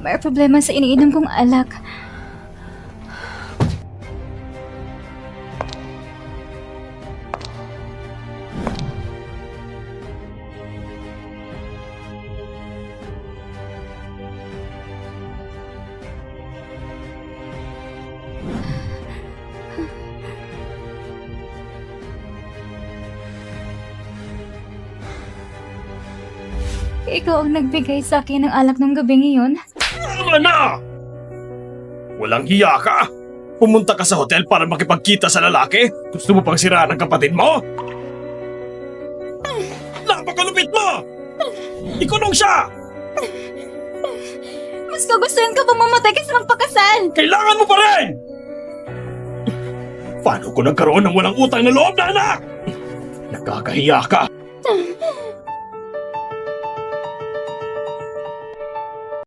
May problema sa iniinom kong alak. Ikaw ang nagbigay sa akin ng alak ng gabi ngayon. Tama na! Walang hiya ka! Pumunta ka sa hotel para makipagkita sa lalaki? Gusto mo pang siraan ang kapatid mo? Napakalupit mo! Ikulong siya! Mas kagustuhan ka pa mamatay kaysa magpakasal! Kailangan mo pa rin! Paano ko nagkaroon ng walang utang na loob na anak? Nakakahiya ka!